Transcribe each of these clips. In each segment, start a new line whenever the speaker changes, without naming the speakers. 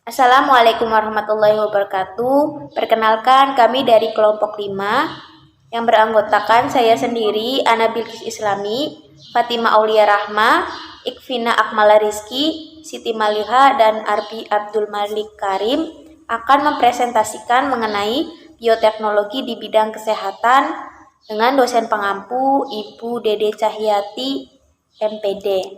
Assalamualaikum warahmatullahi wabarakatuh. Perkenalkan, kami dari kelompok 5 yang beranggotakan saya sendiri, Ana Bilqis Islami, Fatima Aulia Rahma, Ikvina Akmala Rizky, Siti Maliha, dan Arbi Abdul Malik Karim akan mempresentasikan mengenai bioteknologi di bidang kesehatan dengan dosen pengampu Ibu Dede Cahyati, MPD.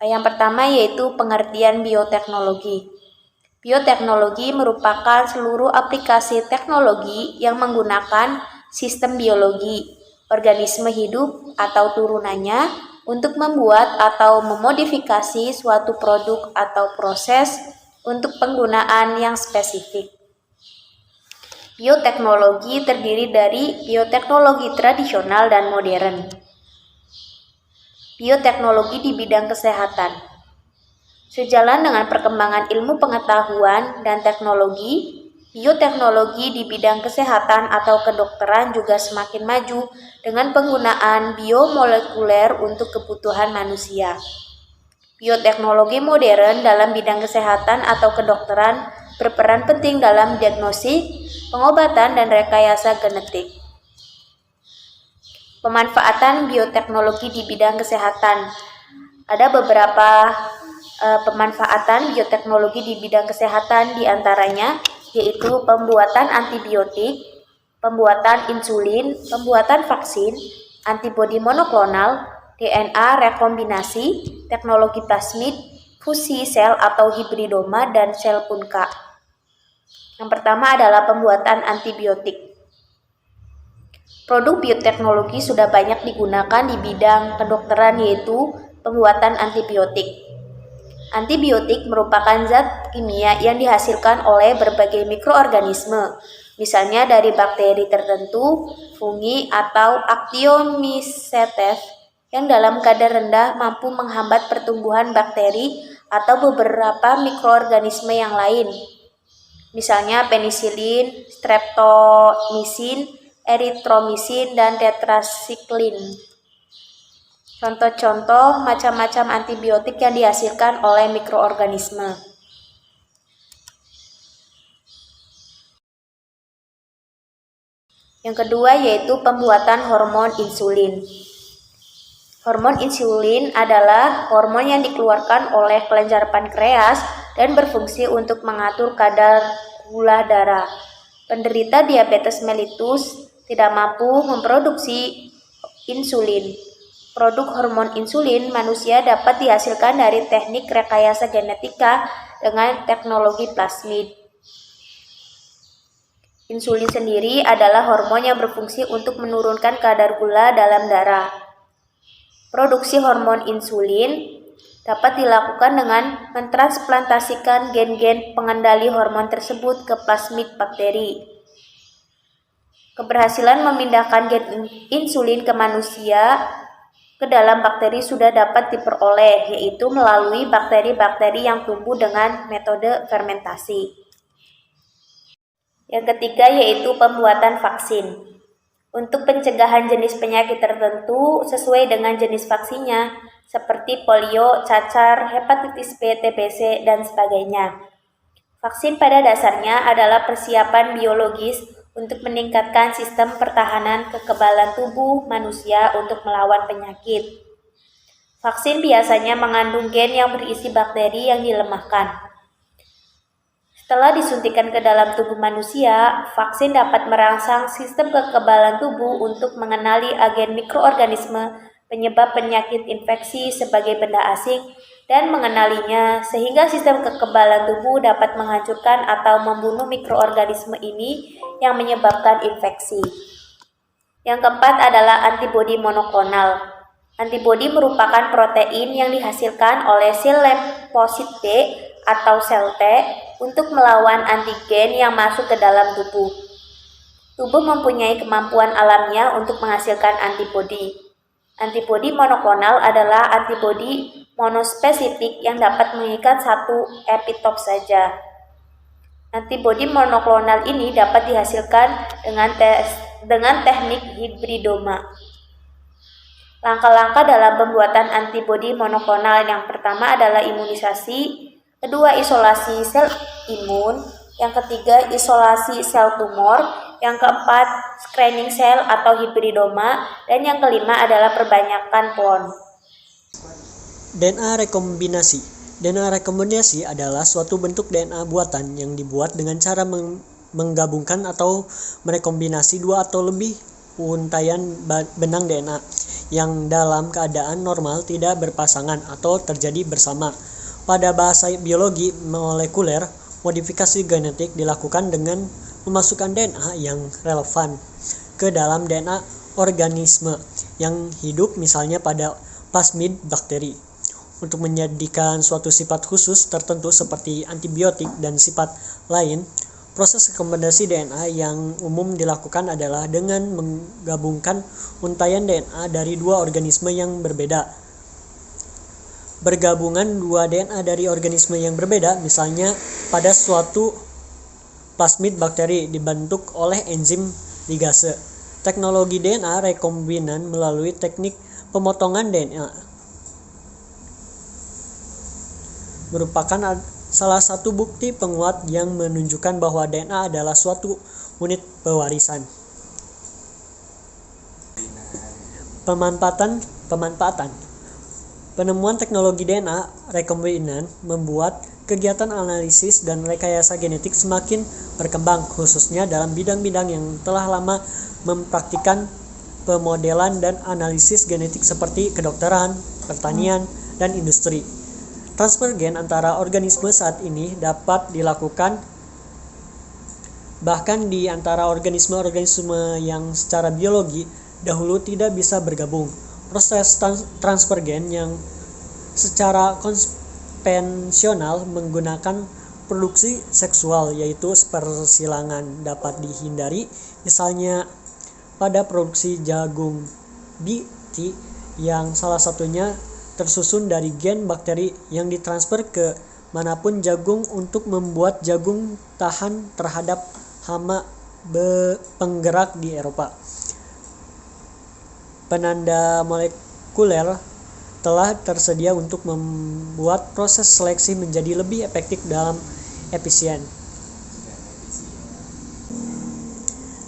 Yang pertama yaitu pengertian bioteknologi. Bioteknologi merupakan seluruh aplikasi teknologi yang menggunakan sistem biologi, organisme hidup atau turunannya untuk membuat atau memodifikasi suatu produk atau proses untuk penggunaan yang spesifik. Bioteknologi terdiri dari bioteknologi tradisional dan modern. Bioteknologi di bidang kesehatan. Sejalan dengan perkembangan ilmu pengetahuan dan teknologi, bioteknologi di bidang kesehatan atau kedokteran juga semakin maju dengan penggunaan biomolekuler untuk kebutuhan manusia. Bioteknologi modern dalam bidang kesehatan atau kedokteran berperan penting dalam diagnosis, pengobatan, dan rekayasa genetik. Pemanfaatan bioteknologi di bidang kesehatan. Ada beberapa pemanfaatan bioteknologi di bidang kesehatan, diantaranya yaitu pembuatan antibiotik, pembuatan insulin, pembuatan vaksin, antibodi monoklonal, DNA rekombinasi, teknologi plasmid, fusi sel atau hibridoma, dan sel punka. Yang pertama adalah pembuatan antibiotik. Produk bioteknologi sudah banyak digunakan di bidang kedokteran, yaitu pembuatan antibiotik. Antibiotik merupakan zat kimia yang dihasilkan oleh berbagai mikroorganisme, misalnya dari bakteri tertentu, fungi, atau Actinomycetes yang dalam kadar rendah mampu menghambat pertumbuhan bakteri atau beberapa mikroorganisme yang lain, misalnya penisilin, streptomycin, eritromisin, dan tetrasiklin. Contoh-contoh macam-macam antibiotik yang dihasilkan oleh mikroorganisme. Yang kedua yaitu pembuatan hormon insulin. Hormon insulin adalah hormon yang dikeluarkan oleh kelenjar pankreas dan berfungsi untuk mengatur kadar gula darah. Penderita diabetes mellitus tidak mampu memproduksi insulin. Produk hormon insulin manusia dapat dihasilkan dari teknik rekayasa genetika dengan teknologi plasmid. Insulin sendiri adalah hormon yang berfungsi untuk menurunkan kadar gula dalam darah. Produksi hormon insulin dapat dilakukan dengan mentransplantasikan gen-gen pengendali hormon tersebut ke plasmid bakteri. Keberhasilan memindahkan gen insulin ke manusia ke dalam bakteri sudah dapat diperoleh, yaitu melalui bakteri-bakteri yang tumbuh dengan metode fermentasi. Yang ketiga yaitu pembuatan vaksin. Untuk pencegahan jenis penyakit tertentu sesuai dengan jenis vaksinnya, seperti polio, cacar, hepatitis B, TBC, dan sebagainya. Vaksin pada dasarnya adalah persiapan biologis untuk meningkatkan sistem pertahanan kekebalan tubuh manusia untuk melawan penyakit. Vaksin biasanya mengandung gen yang berisi bakteri yang dilemahkan. Setelah disuntikan ke dalam tubuh manusia, vaksin dapat merangsang sistem kekebalan tubuh untuk mengenali agen mikroorganisme penyebab penyakit infeksi sebagai benda asing dan mengenalinya, sehingga sistem kekebalan tubuh dapat menghancurkan atau membunuh mikroorganisme ini yang menyebabkan infeksi. Yang keempat adalah antibodi monoklonal. Antibodi merupakan protein yang dihasilkan oleh sel limfosit B atau sel T untuk melawan antigen yang masuk ke dalam tubuh. Tubuh mempunyai kemampuan alamiah untuk menghasilkan antibodi. Antibodi monoklonal adalah antibodi monospesifik yang dapat mengikat satu epitop saja. Antibodi monoklonal ini dapat dihasilkan dengan teknik hibridoma. Langkah-langkah dalam pembuatan antibodi monoklonal yang pertama adalah imunisasi, Kedua, isolasi sel imun. Yang ketiga, isolasi sel tumor. Yang keempat, screening sel atau hibridoma. Dan yang kelima adalah perbanyakan klon.
DNA rekombinasi. DNA rekombinasi adalah suatu bentuk DNA buatan yang dibuat dengan cara menggabungkan atau merekombinasi dua atau lebih untaian benang DNA yang dalam keadaan normal tidak berpasangan atau terjadi bersama. Pada bahasa biologi molekuler, modifikasi genetik dilakukan dengan memasukkan DNA yang relevan ke dalam DNA organisme yang hidup, misalnya pada plasmid bakteri, untuk menjadikan suatu sifat khusus tertentu seperti antibiotik dan sifat lain. Proses rekombinasi DNA yang umum dilakukan adalah dengan menggabungkan untaian DNA dari dua organisme yang berbeda. Bergabungan dua DNA dari organisme yang berbeda, misalnya pada suatu plasmid bakteri, dibentuk oleh enzim ligase. Teknologi DNA rekombinan melalui teknik pemotongan DNA merupakan salah satu bukti penguat yang menunjukkan bahwa DNA adalah suatu unit pewarisan. Pemanfaatan. Penemuan teknologi DNA rekombinan membuat kegiatan analisis dan rekayasa genetik semakin berkembang, khususnya dalam bidang-bidang yang telah lama mempraktikkan pemodelan dan analisis genetik seperti kedokteran, pertanian, dan industri. Transfer gen antara organisme saat ini dapat dilakukan bahkan di antara organisme-organisme yang secara biologi dahulu tidak bisa bergabung. Proses transfer gen yang secara konvensional menggunakan produksi seksual, yaitu persilangan, dapat dihindari, misalnya pada produksi jagung BT yang salah satunya tersusun dari gen bakteri yang ditransfer ke manapun jagung untuk membuat jagung tahan terhadap hama penggerak di Eropa. Penanda molekuler telah tersedia untuk membuat proses seleksi menjadi lebih efektif dalam efisien.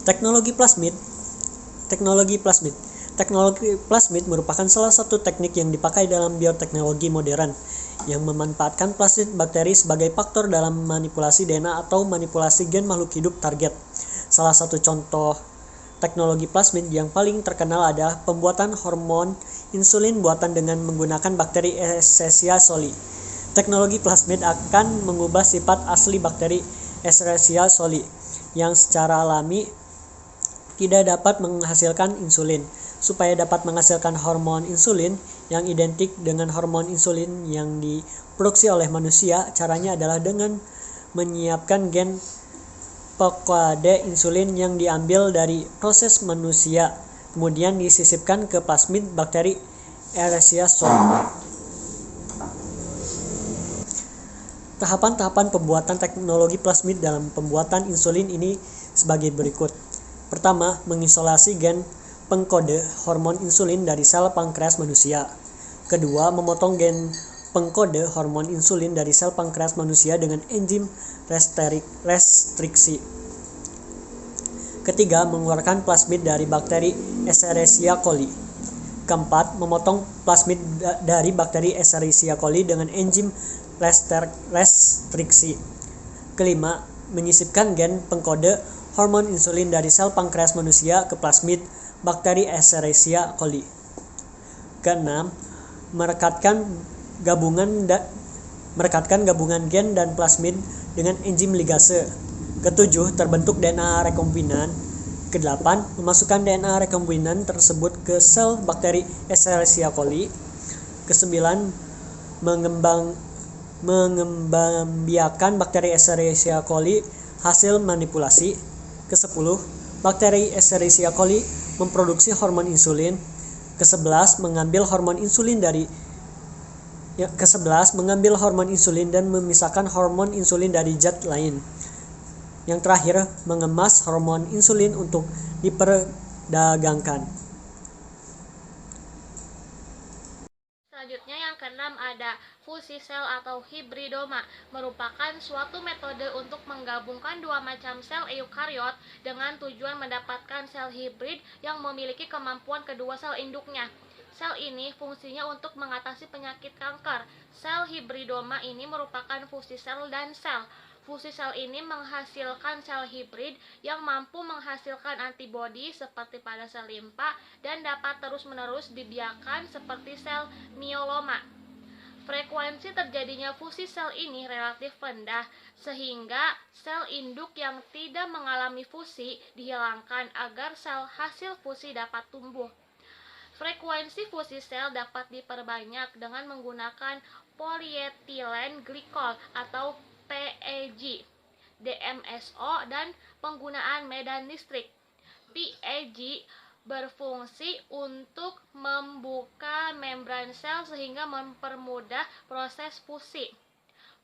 Teknologi plasmid merupakan salah satu teknik yang dipakai dalam bioteknologi modern yang memanfaatkan plasmid bakteri sebagai faktor dalam manipulasi DNA atau manipulasi gen makhluk hidup target. Salah satu contoh teknologi plasmid yang paling terkenal adalah pembuatan hormon insulin buatan dengan menggunakan bakteri Escherichia coli. Teknologi plasmid akan mengubah sifat asli bakteri Escherichia coli yang secara alami tidak dapat menghasilkan insulin. Supaya dapat menghasilkan hormon insulin yang identik dengan hormon insulin yang diproduksi oleh manusia, caranya adalah dengan menyiapkan gen pekode insulin yang diambil dari proses manusia, kemudian disisipkan ke plasmid bakteri Escherichia coli. Tahapan-tahapan pembuatan teknologi plasmid dalam pembuatan insulin ini sebagai berikut. Pertama, mengisolasi gen pengkode hormon insulin dari sel pankreas manusia. Kedua, memotong gen pengkode hormon insulin dari sel pankreas manusia dengan enzim restriksi. Ketiga, mengeluarkan plasmid dari bakteri Escherichia coli. Keempat, memotong plasmid dari bakteri Escherichia coli dengan enzim restriksi. Kelima, menyisipkan gen pengkode hormon insulin dari sel pankreas manusia ke plasmid bakteri Escherichia coli. Keenam, merekatkan gabungan gen dan plasmid dengan enzim ligase. Ketujuh, terbentuk DNA rekombinan. Kedelapan, memasukkan DNA rekombinan tersebut ke sel bakteri Escherichia coli. Kesembilan, mengembangbiakan bakteri Escherichia coli hasil manipulasi. Kesepuluh, bakteri Escherichia coli memproduksi hormon insulin. Ke-11, mengambil hormon insulin dan memisahkan hormon insulin dari zat lain. Yang terakhir, mengemas hormon insulin untuk diperdagangkan.
Selanjutnya yang keenam ada fusisel atau hibridoma merupakan suatu metode untuk menggabungkan dua macam sel eukariot dengan tujuan mendapatkan sel hibrid yang memiliki kemampuan kedua sel induknya. Sel ini fungsinya untuk mengatasi penyakit kanker. Sel hibridoma ini merupakan fusisel dan sel. Fusi sel ini menghasilkan sel hibrid yang mampu menghasilkan antibodi seperti pada sel limpa dan dapat terus-menerus dibiarkan seperti sel myeloma. Frekuensi terjadinya fusi sel ini relatif rendah, sehingga sel induk yang tidak mengalami fusi dihilangkan agar sel hasil fusi dapat tumbuh. Frekuensi fusi sel dapat diperbanyak dengan menggunakan polyethylene glycol atau PEG, DMSO, dan penggunaan medan listrik. PEG berfungsi untuk membuka membran sel sehingga mempermudah proses fusi.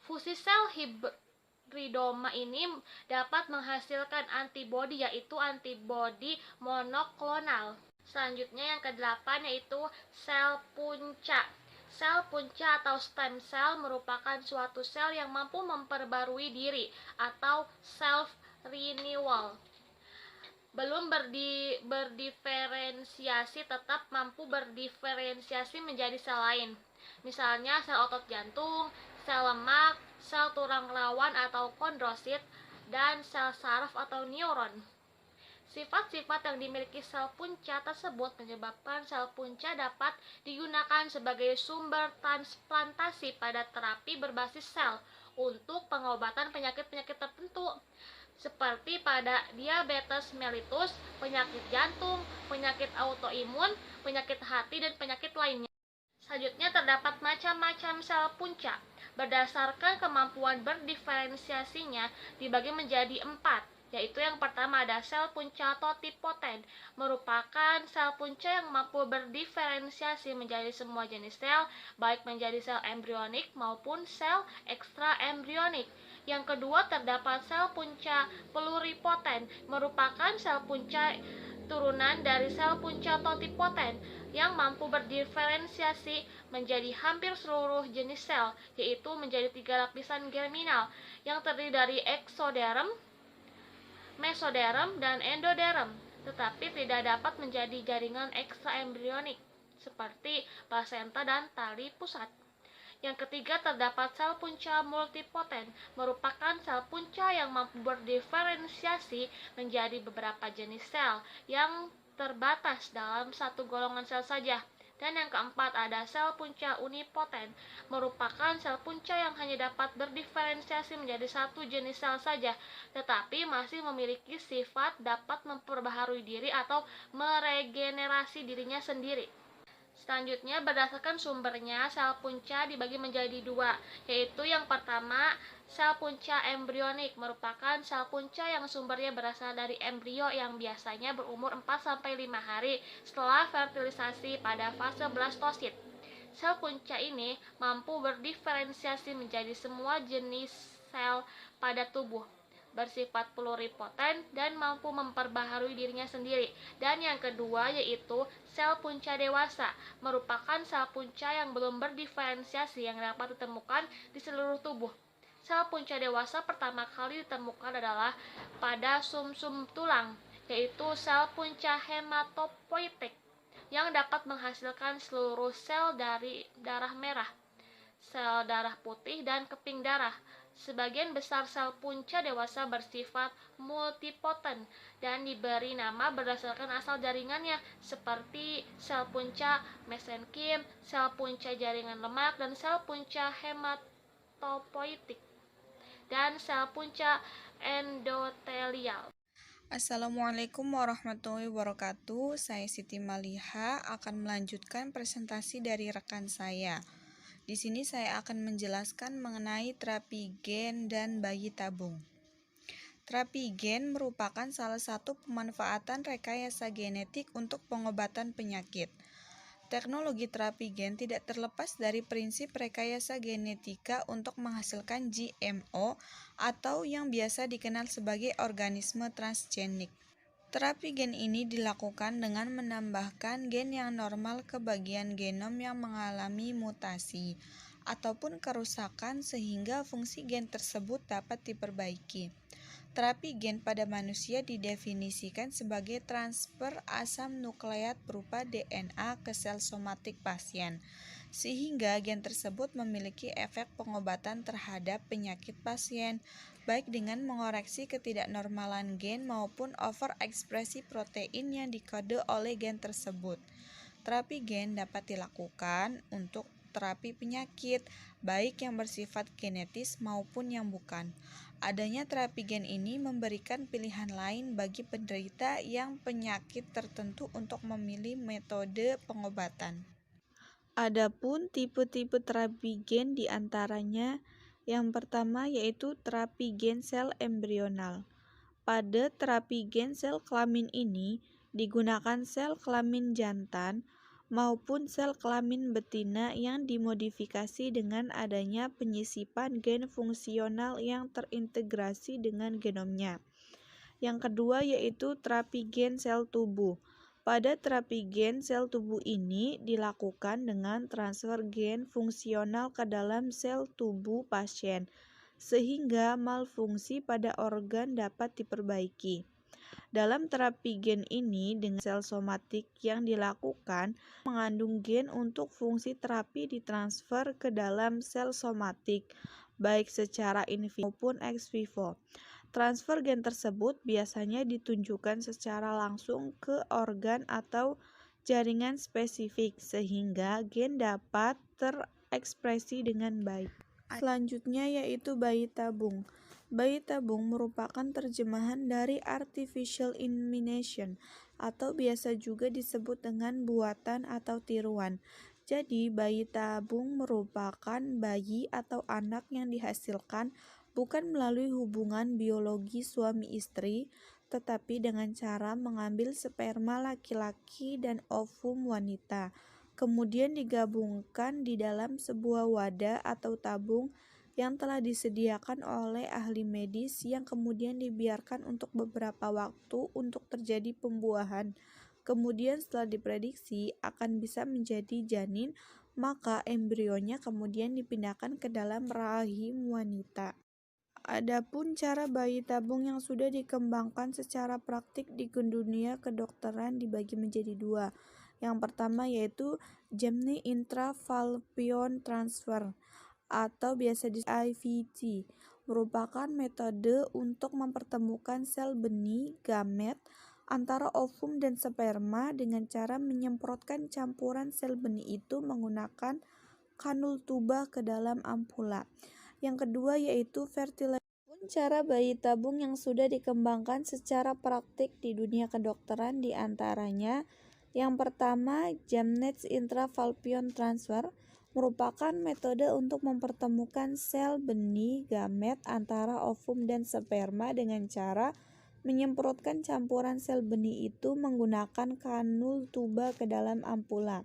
Fusi sel hibridoma ini dapat menghasilkan antibodi, yaitu antibodi monoklonal. Selanjutnya yang ke-8 yaitu sel punca. Sel punca atau stem cell merupakan suatu sel yang mampu memperbarui diri atau self renewal. Belum berdiferensiasi, tetap mampu berdiferensiasi menjadi sel lain. Misalnya sel otot jantung, sel lemak, sel tulang rawan atau kondrosit, dan sel saraf atau neuron. Sifat-sifat yang dimiliki sel punca tersebut menyebabkan sel punca dapat digunakan sebagai sumber transplantasi pada terapi berbasis sel untuk pengobatan penyakit-penyakit tertentu, seperti pada diabetes mellitus, penyakit jantung, penyakit autoimun, penyakit hati, dan penyakit lainnya. Selanjutnya terdapat macam-macam sel punca. Berdasarkan kemampuan berdiferensiasinya dibagi menjadi 4, yaitu yang pertama ada sel punca totipotent, merupakan sel punca yang mampu berdiferensiasi menjadi semua jenis sel, baik menjadi sel embrionik maupun sel ekstraembrionik. Yang kedua terdapat sel punca pluripotent, merupakan sel punca turunan dari sel punca totipotent yang mampu berdiferensiasi menjadi hampir seluruh jenis sel, yaitu menjadi 3 lapisan germinal yang terdiri dari eksoderm, mesoderm, dan endoderm, tetapi tidak dapat menjadi jaringan ekstraembrionik seperti plasenta dan tali pusat. Yang ketiga terdapat sel punca multipotent, merupakan sel punca yang mampu berdiferensiasi menjadi beberapa jenis sel yang terbatas dalam satu golongan sel saja. Dan yang keempat ada sel punca unipotent, merupakan sel punca yang hanya dapat berdiferensiasi menjadi satu jenis sel saja, tetapi masih memiliki sifat dapat memperbaharui diri atau meregenerasi dirinya sendiri. Selanjutnya berdasarkan sumbernya, sel punca dibagi menjadi 2, yaitu yang pertama sel punca embrionik, merupakan sel punca yang sumbernya berasal dari embrio yang biasanya berumur 4-5 hari setelah fertilisasi pada fase blastosit. Sel punca ini mampu berdiferensiasi menjadi semua jenis sel pada tubuh, bersifat pluripotent dan mampu memperbaharui dirinya sendiri. Dan yang kedua yaitu sel punca dewasa, merupakan sel punca yang belum berdiferensiasi yang dapat ditemukan di seluruh tubuh. Sel punca dewasa pertama kali ditemukan adalah pada sumsum tulang, yaitu sel punca hematopoietik yang dapat menghasilkan seluruh sel dari darah merah, sel darah putih, dan keping darah. Sebagian besar sel punca dewasa bersifat multipotent dan diberi nama berdasarkan asal jaringannya, seperti sel punca mesenkim, sel punca jaringan lemak, dan sel punca hematopoietik, dan sel punca endotelial.
Assalamualaikum warahmatullahi wabarakatuh. Saya Siti Maliha akan melanjutkan presentasi dari rekan saya. Di sini saya akan menjelaskan mengenai terapi gen dan bayi tabung. Terapi gen merupakan salah satu pemanfaatan rekayasa genetik untuk pengobatan penyakit. Teknologi terapi gen tidak terlepas dari prinsip rekayasa genetika untuk menghasilkan GMO atau yang biasa dikenal sebagai organisme transgenik. Terapi gen ini dilakukan dengan menambahkan gen yang normal ke bagian genom yang mengalami mutasi ataupun kerusakan sehingga fungsi gen tersebut dapat diperbaiki. Terapi gen pada manusia didefinisikan sebagai transfer asam nukleat berupa DNA ke sel somatik pasien, sehingga gen tersebut memiliki efek pengobatan terhadap penyakit pasien, baik dengan mengoreksi ketidaknormalan gen maupun overekspresi protein yang dikode oleh gen tersebut. Terapi gen dapat dilakukan untuk terapi penyakit, baik yang bersifat genetis maupun yang bukan. Adanya terapi gen ini memberikan pilihan lain bagi penderita yang penyakit tertentu untuk memilih metode pengobatan. Adapun tipe-tipe terapi gen diantaranya yang pertama yaitu terapi gen sel embryonal. Pada terapi gen sel kelamin ini digunakan sel kelamin jantan maupun sel kelamin betina yang dimodifikasi dengan adanya penyisipan gen fungsional yang terintegrasi dengan genomnya. Yang kedua yaitu terapi gen sel tubuh. Pada terapi gen sel tubuh ini dilakukan dengan transfer gen fungsional ke dalam sel tubuh pasien, sehingga malfungsi pada organ dapat diperbaiki. Dalam terapi gen ini dengan sel somatik yang dilakukan mengandung gen untuk fungsi terapi ditransfer ke dalam sel somatik, baik secara in vivo maupun ex vivo. Transfer gen tersebut biasanya ditunjukkan secara langsung ke organ atau jaringan spesifik sehingga gen dapat terekspresi dengan baik. Selanjutnya yaitu bayi tabung. Bayi tabung merupakan terjemahan dari artificial insemination atau biasa juga disebut dengan buatan atau tiruan. Jadi bayi tabung merupakan bayi atau anak yang dihasilkan bukan melalui hubungan biologi suami istri, tetapi dengan cara mengambil sperma laki-laki dan ovum wanita, kemudian digabungkan di dalam sebuah wadah atau tabung yang telah disediakan oleh ahli medis yang kemudian dibiarkan untuk beberapa waktu untuk terjadi pembuahan. Kemudian setelah diprediksi akan bisa menjadi janin, maka embrionya kemudian dipindahkan ke dalam rahim wanita. Adapun cara bayi tabung yang sudah dikembangkan secara praktik di dunia kedokteran dibagi menjadi dua. Yang pertama yaitu Gemini Intrafallopian Transfer atau biasa disebut IVT, merupakan metode untuk mempertemukan sel benih gamet antara ovum dan sperma dengan cara menyemprotkan campuran sel benih itu menggunakan kanul tuba ke dalam ampula. Yang kedua yaitu fertilization. Cara bayi tabung yang sudah dikembangkan secara praktik di dunia kedokteran diantaranya yang pertama Gemnet Intrafallopian Transfer merupakan metode untuk mempertemukan sel benih gamet antara ovum dan sperma dengan cara menyemprotkan campuran sel benih itu menggunakan kanul tuba ke dalam ampula.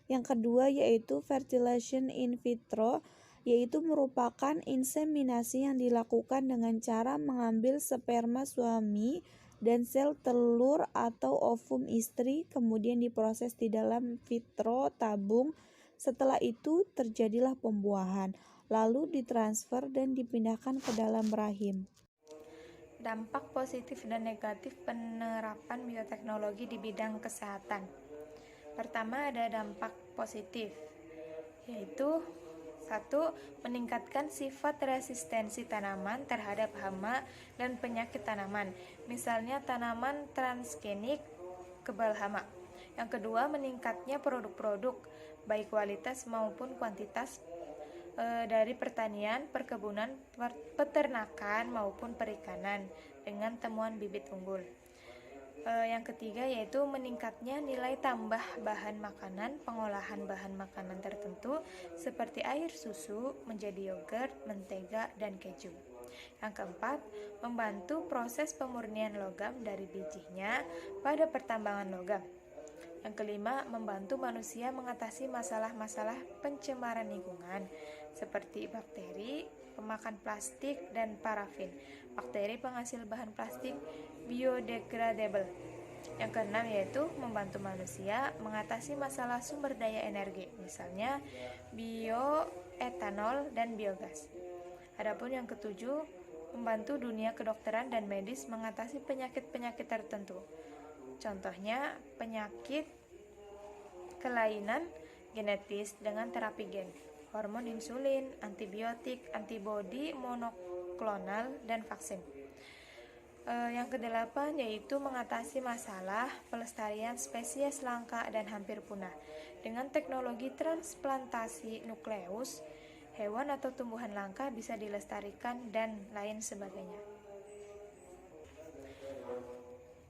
Yang kedua yaitu fertilization in vitro, yaitu merupakan inseminasi yang dilakukan dengan cara mengambil sperma suami dan sel telur atau ovum istri kemudian diproses di dalam vitro tabung. Setelah itu terjadilah pembuahan, lalu ditransfer dan dipindahkan ke dalam rahim.
Dampak positif dan negatif penerapan bioteknologi di bidang kesehatan. Pertama ada dampak positif, yaitu 1. Meningkatkan sifat resistensi tanaman terhadap hama dan penyakit tanaman, misalnya tanaman transgenik kebal hama. Yang kedua, meningkatnya produk-produk, baik kualitas maupun kuantitas dari pertanian, perkebunan, peternakan maupun perikanan dengan temuan bibit unggul. Yang ketiga yaitu meningkatnya nilai tambah bahan makanan, pengolahan bahan makanan tertentu seperti air susu menjadi yogurt, mentega, dan keju. Yang keempat, membantu proses pemurnian logam dari bijinya pada pertambangan logam. Yang kelima, membantu manusia mengatasi masalah-masalah pencemaran lingkungan seperti bakteri, pemakan plastik, dan parafin. Bakteri penghasil bahan plastik biodegradable. Yang keenam yaitu membantu manusia mengatasi masalah sumber daya energi, misalnya bioetanol dan biogas. Adapun yang ketujuh, membantu dunia kedokteran dan medis mengatasi penyakit-penyakit tertentu. Contohnya, penyakit kelainan genetis dengan terapi gen, hormon insulin, antibiotik, antibodi monoklonal, dan vaksin. Yang kedelapan yaitu mengatasi masalah pelestarian spesies langka dan hampir punah dengan teknologi transplantasi nukleus. Hewan atau tumbuhan langka bisa dilestarikan dan lain sebagainya.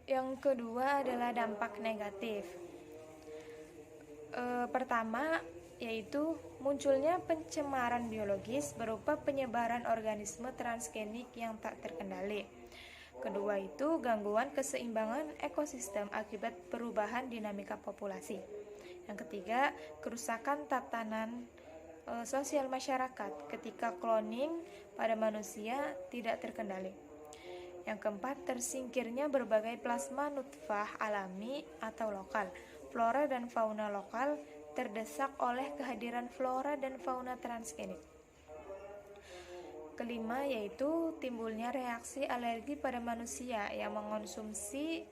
Yang kedua adalah dampak negatif. Pertama yaitu munculnya pencemaran biologis berupa penyebaran organisme transgenik yang tak terkendali. Kedua itu gangguan keseimbangan ekosistem akibat perubahan dinamika populasi. Yang ketiga, kerusakan tatanan sosial masyarakat ketika cloning pada manusia tidak terkendali. Yang keempat, tersingkirnya berbagai plasma nutfah alami atau lokal. Flora dan fauna lokal terdesak oleh kehadiran flora dan fauna transgenik. Kelima yaitu timbulnya reaksi alergi pada manusia yang mengonsumsi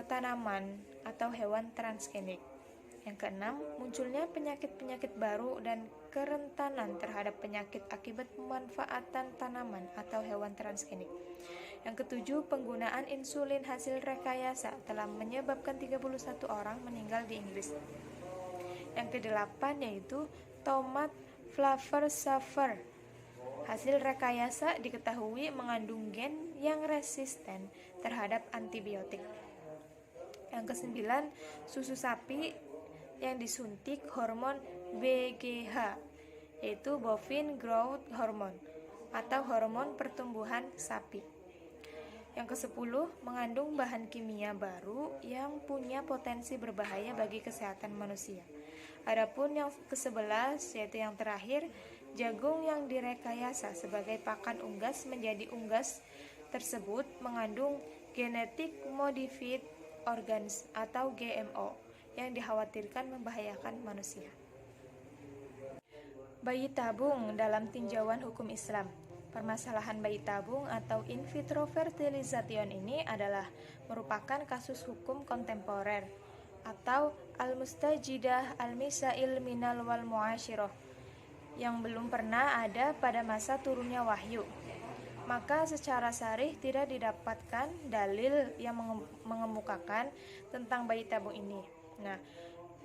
tanaman atau hewan transgenik. Yang keenam, munculnya penyakit-penyakit baru dan kerentanan terhadap penyakit akibat pemanfaatan tanaman atau hewan transgenik. Yang ketujuh, penggunaan insulin hasil rekayasa telah menyebabkan 31 orang meninggal di Inggris. Yang kedelapan yaitu tomat flavor saver hasil rekayasa diketahui mengandung gen yang resisten terhadap antibiotik. Yang kesembilan, susu sapi yang disuntik hormon BGH, yaitu bovine growth hormone atau hormon pertumbuhan sapi. Yang kesepuluh, mengandung bahan kimia baru yang punya potensi berbahaya bagi kesehatan manusia. Adapun yang ke-11 yaitu yang terakhir, jagung yang direkayasa sebagai pakan unggas menjadi unggas tersebut mengandung genetic modified organism atau GMO yang dikhawatirkan membahayakan manusia. Bayi tabung dalam tinjauan hukum Islam. Permasalahan bayi tabung atau in vitro fertilization ini adalah merupakan kasus hukum kontemporer atau al-mustajidah al-misail minal wal mu'asyirah yang belum pernah ada pada masa turunnya wahyu. Maka secara sarih tidak didapatkan dalil yang mengemukakan tentang bayi tabung ini.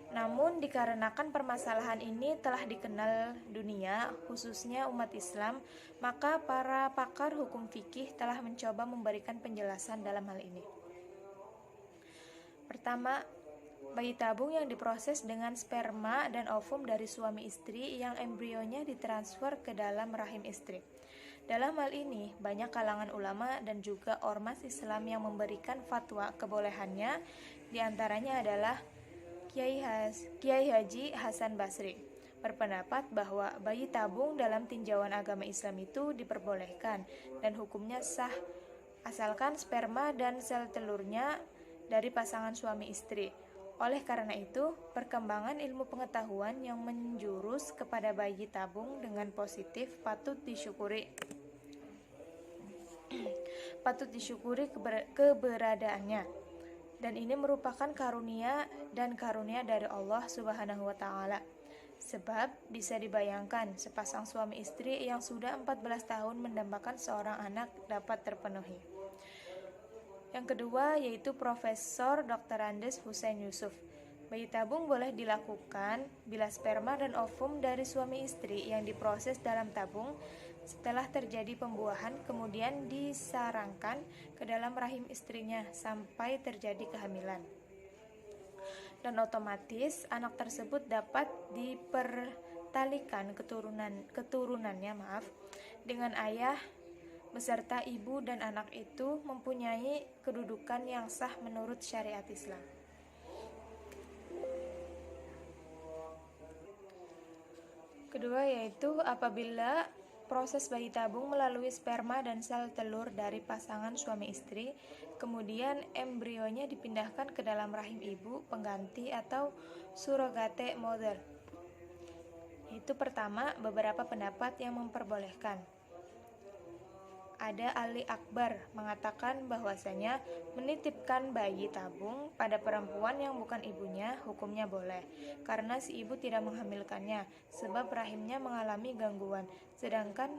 Namun dikarenakan permasalahan ini telah dikenal dunia, khususnya umat Islam, maka para pakar hukum fikih telah mencoba memberikan penjelasan dalam hal ini. Pertama, bayi tabung yang diproses dengan sperma dan ovum dari suami istri yang embrionya ditransfer ke dalam rahim istri. Dalam hal ini, banyak kalangan ulama dan juga ormas Islam yang memberikan fatwa kebolehannya, diantaranya adalah Kiai Haji Hasan Basri berpendapat bahwa bayi tabung dalam tinjauan agama Islam itu diperbolehkan dan hukumnya sah asalkan sperma dan sel telurnya dari pasangan suami istri. Oleh karena itu, perkembangan ilmu pengetahuan yang menjurus kepada bayi tabung dengan positif patut disyukuri keberadaannya. Dan ini merupakan karunia dari Allah Subhanahu wa taala. Sebab bisa dibayangkan sepasang suami istri yang sudah 14 tahun mendambakan seorang anak dapat terpenuhi. Yang kedua yaitu Profesor Dr. Andes Hussein Yusuf. Bayi tabung boleh dilakukan bila sperma dan ovum dari suami istri yang diproses dalam tabung setelah terjadi pembuahan kemudian disarangkan ke dalam rahim istrinya sampai terjadi kehamilan. Dan otomatis anak tersebut dapat dipertalikan keturunannya dengan ayah beserta ibu dan anak itu mempunyai kedudukan yang sah menurut syariat Islam. Kedua yaitu apabila proses bayi tabung melalui sperma dan sel telur dari pasangan suami istri, kemudian embrionya dipindahkan ke dalam rahim ibu pengganti atau surrogate mother. Itu pertama, beberapa pendapat yang memperbolehkan. Ada Ali Akbar mengatakan bahwasanya menitipkan bayi tabung pada perempuan yang bukan ibunya hukumnya boleh, karena si ibu tidak menghamilkannya, sebab rahimnya mengalami gangguan, sedangkan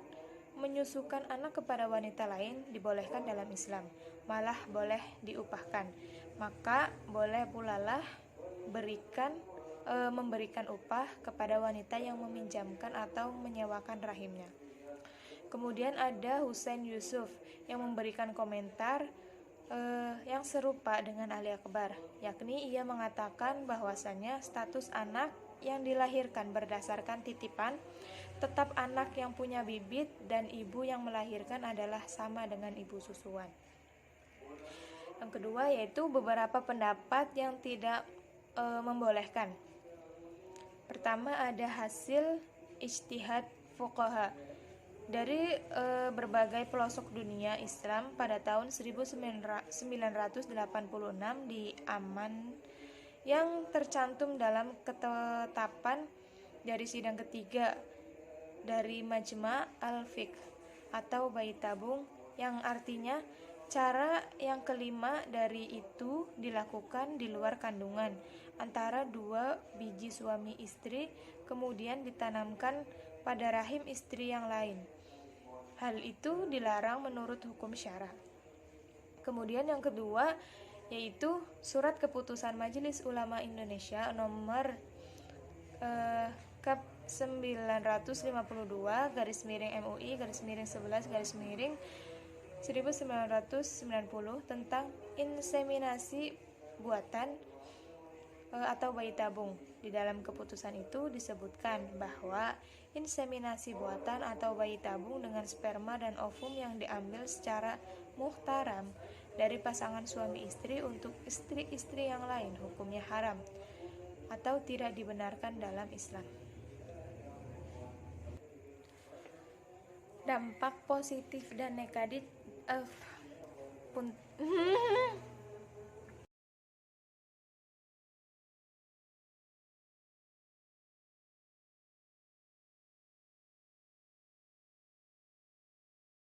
menyusukan anak kepada wanita lain dibolehkan dalam Islam, malah boleh diupahkan. Maka boleh pula lah memberikan upah kepada wanita yang meminjamkan atau menyewakan rahimnya. Kemudian ada Husain Yusuf yang memberikan komentar yang serupa dengan Ali Akbar, yakni ia mengatakan bahwasannya status anak yang dilahirkan berdasarkan titipan tetap anak yang punya bibit dan ibu yang melahirkan adalah sama dengan ibu susuan. Yang kedua yaitu beberapa pendapat yang tidak membolehkan. Pertama ada hasil ijtihad fuqaha dari berbagai pelosok dunia Islam pada tahun 1986 di Amman yang tercantum dalam ketetapan dari sidang ketiga dari Majma' al-Fiqh atau bayi tabung, yang artinya cara yang kelima dari itu dilakukan di luar kandungan antara dua biji suami istri, kemudian ditanamkan pada rahim istri yang lain. Hal itu dilarang menurut hukum syara. Kemudian yang kedua yaitu Surat Keputusan Majelis Ulama Indonesia nomor Kap 952 MUI/11/1990 tentang inseminasi buatan atau bayi tabung. Di dalam keputusan itu disebutkan bahwa inseminasi buatan atau bayi tabung dengan sperma dan ovum yang diambil secara muhtaram dari pasangan suami istri untuk istri-istri yang lain hukumnya haram atau tidak dibenarkan dalam Islam. Dampak positif dan negatif